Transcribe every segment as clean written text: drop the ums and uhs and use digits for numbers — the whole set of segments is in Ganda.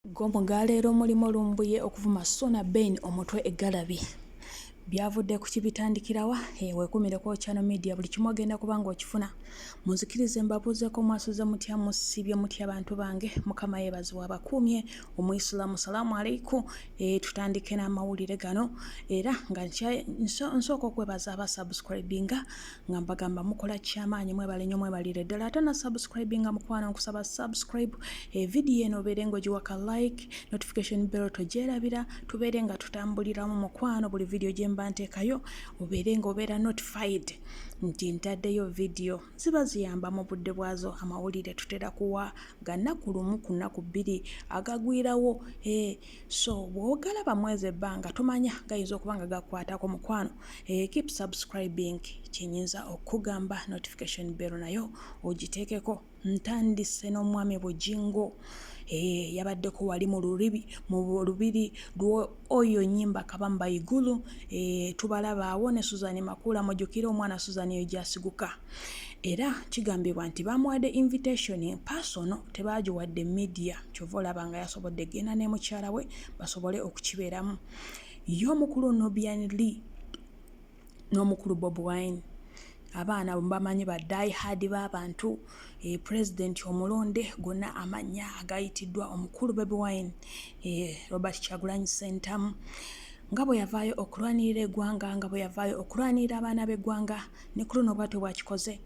Gomugaleero mulimo lumbuye okuvuma Sona Ben omutwe eggalabi. Byavudde ku kibitandikirawa weekumireko Channel Media buli kimu ogenda kubanga okifuna. Munzikirize mbabuuzeeko mwasuze mutya musibye mutya abantu bange Mukama yeebazibwe abakuumye Omuyisiraamu salaamu aleikum. Tutandike n'amawulire gano era nga nsooka okwebaza abasubscribinga nga mbagamba mukola kyamaanyi mwebale nnyo mwebalire ddala ate na subscribinga mukwano nkusaba subscribe video eno obeere ng'ogiwaka like notification bell togyerabira tubeere nga tutambuliramu mukwano buli video gye mba nteekayo obeere ng'obeera notified nti ntaddeyo video ziba ziyamba mu budde bwazo. Amawulire tutera kuwa gannaku lumu ku nnaku bbiri agagwirawo so bw'ogalaba mwezi ebbanga tomanya gayinza okuba nga gakwatako mukwano keep subscribing kyenyinza okugamba notification bell nayo ogiteekeko. Ntandise n'omwami Bujingo yabaddeko wali mu lubiri lw'oyo nnyimba Kabamba Igulu tubalabaawo ne Suzani Makula mujjukire omwana Suzani eyo gy'asiguka era kigambibwa nti bamuwadde invitation personal tebaagiwadde media kyova olaba nga yasobodde genda ne mukyala we basobole okukibeeramu y'omukulu Nobian Lee n'omukulu Bobi Wine abaana bamanyi ba die hard b'abantu president omulonde gonna amanya agayitiddwa omukulu Bobi Wine Robert Kyagulanyi Ssentamu nga bwe yavaayo okulwanirira eggwanga nga bwe yavaayo okulwanirira abaana b'eggwanga ne ku luno bw'atyo bw'akikoze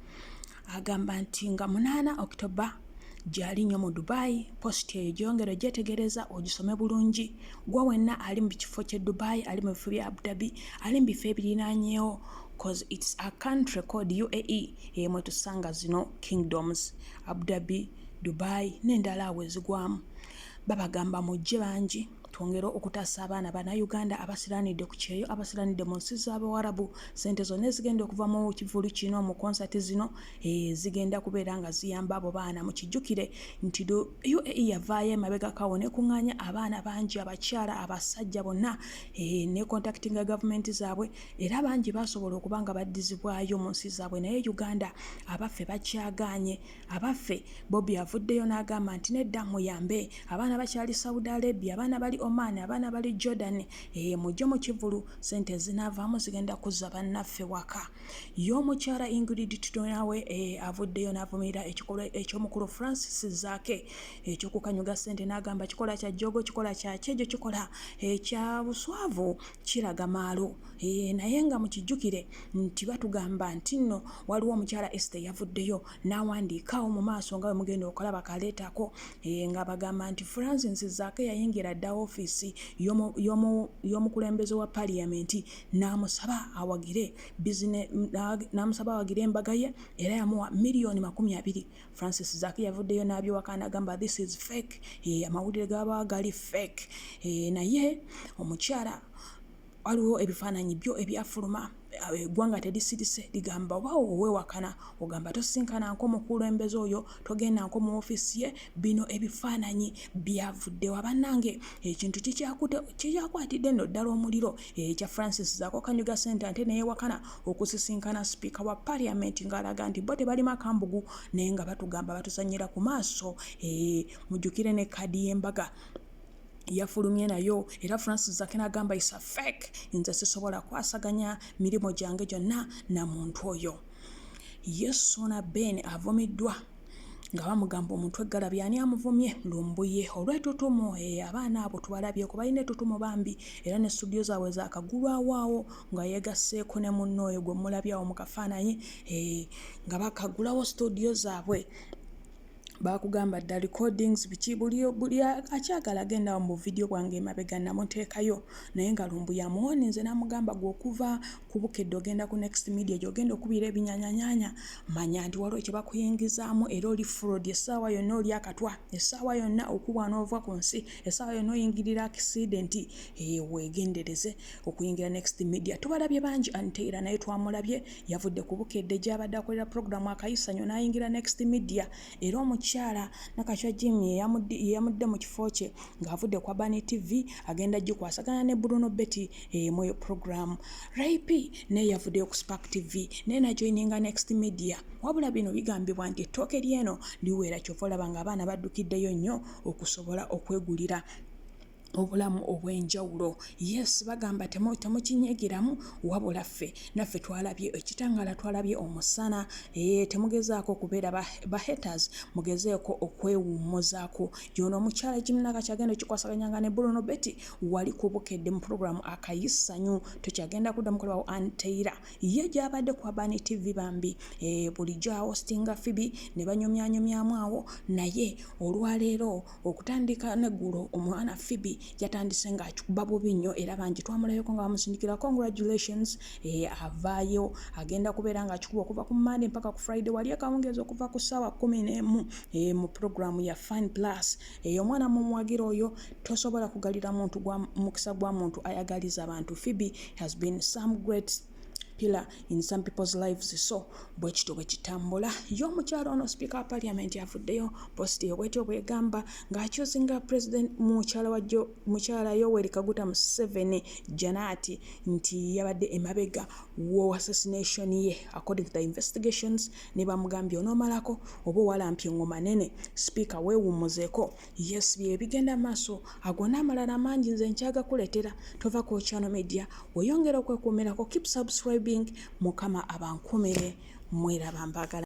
agamba nti nga 8 October gyali nnyo mu Dubai post eyo gyongera gyetegereza ogisome bulungi gwa wenna ali mu kifo kye Dubai ali mu bifo bya Abu Dhabi ali mu bifo ebirinaanyeewo because it's a country called UAE mwe tusanga zino kingdoms Abu Dhabi, Dubai n'endala awo ezigwamu babagamba mujje bangi twongera okutasa abaana bannayuganda abasiranidde ku kyeyo abasiranidde mu nsi z'Abawarabu. Sente zonna ezigenda okuva mu kivulu kino mu konsati zino zigenda kubeera nga ziyamba abo baana. Mukijjukire nti UAE yavaayo emabega kawo nekuŋŋaanya abaana bangi abakyala abasajja bonna ne contactinga gavumenti zaabwe era bangi basobola okuba nga baddizibwayo mu nsi zaabwe naye Uganda abaffe bakyagaanye. Abaffe Bobi avuddeyo n'agamba nti nedda muyambe abaana bakyali Saudi Arabia abaana bali Oman abaana bali Jordan mujje mu kivulu sente zinaavaamu zigenda kuzza bannaffe waka. Y'omukyala Ingrid Tutonawe avuddeyo n'avumirira ekikolwa eky'omukulu Francis Zaake eky'okukanyuga sente n'agamba kikola kya jjogo kikola kya kyejo kikola ekya buswavu kiraga maalo naye nga mukijjukire nti batugamba nti nno waliwo omukyala Esther yavuddeyo n'awandiikawo mu maaso nga bwe mugenda okulaba kaleetako nga bagamba nti Francis Zaake yayingira dda office y'omukulembeze wa parliament n'amusaba awagire embaga ye era yamuwa milioni 20. Francis Zaake yavuddeyo n'abyewaka n'agamba this is fake amawulire gaba gali fake naye omukyala waliwo ebifaananyi byo ebyafuluma eggwanga terisirise ligamba waawo weewakana ogamba tosinkana nk'omukulembeze oyo togenda nko mu ofisi ye bino ebifaananyi byavuddewo bannange ekintu kikyakwatidde nno ddala omuliro ekya Francis Zaake okanyuga sente ate neyeewakana okusisinkana sipiika wa parliament ng'alaga nti bo tebali makambugu naye nga batugamba batuzannyira ku maaso mujjukire ne kadi y'embaga yafulumye nayo era Francis Zaake n'agamba isa fake nze sisobola kwasaganya mirimu gyange gyonna na muntu oyo. Sona Ben avumiddwa nga bamugamba omuntu eggalabi ani amuvumye lumbuye olw'ettutumu abaana abo tubalabye ko balina ettutumu bambi era ne studio zaabwe zaakagulwawaawo nga yeegasseeko ne munno oyo gwe mulabyawo mu kafaananyi nga bakagulawo studio zaabwe bakugamba dda recordings biki buli akyagala agenda mu video bwange emabega namuteekayo naye nga lumbuye amuwoninze n'amugamba gw'okuva ku bukedde ogenda ku next media gy'ogenda okubira ebinyanyanyanya manya nti waliwo kye bakuyingizaamu era oli fraud essaawa yonna oli akatwa essaawa yonna okubwa n'ova ku nsi essaawa yonna oyingirira accident weegendereze okuyingira next media. Tubalabye bangi anteera naye twamulabye yavudde ku bukedde gy'abadde akolera programu akayisanyo n'ayingira next media era omukyala Nakachwa Jimmy yamudde mu kifo kye ng'avudde ku Abani TV agenda gikwasagana ne Bruno Betty mu program. Raipi naye yavuddeyo ku Spark TV naye najoininga Next Media. Wabula bino bigambibwa nti ettooke lyeno liweera kyova olaba ng'abaana baddukiddeyo nnyo okusobola okwegulira obulamu obw'enjawulo. Yes, bagamba temukinyegeramu wabula ffe naffe twalabye ekitangala, twalabye omusana. Temugezaako kubeera ba haters, mugezeeko okwewummuzaako. Yono omukyala Jimmy Nakachwa agenda okikwasaganyanga ne Bruno Betty wali kubukedde mu program akayisanyu tokyagenda kuddamu kulaba Anteira ye gy'abadde ku Abani TV bambi bulijjo ahostinga Phoebe ne banyumyanyumyamu awo naye olwaleero okutandika neggulo omwana Phoebe yatandise ng'akikuba bubi nnyo era bangi twamulabeko nga bamusindikira congratulations. Avaayo agenda kubeera ng'akikuba okuva ku Monday mpaka ku Friday wali akawungeezi okuva ku ssaawa 11 mu program ya Fun Plus. Omwana mumwagira oyo tosobola kugalira muntu mukisa gwa muntu ayagaliza abantu. Phoebe has been some great pillar in some people's lives. So bwekito bwekitambula y'omukyalo ono Speaker wa Parliament yavuddeyo posti obwetyo bwegamba ng'akyuzinga President mukyala Yoweri Kaguta Museveni Janati nti yabadde emabega wo assassination ye according to the investigations. Ne bamugambye onoomalako oba owalampye ngoma nene Speaker weewummuzeeko. Yes, bye bigenda maaso ago n'amalala mangi nze nkyaga kuleetera tova ku Channel Media weyongera okwekuumirako. Keep subscribing. Mukama abankumire mweraba mbagala.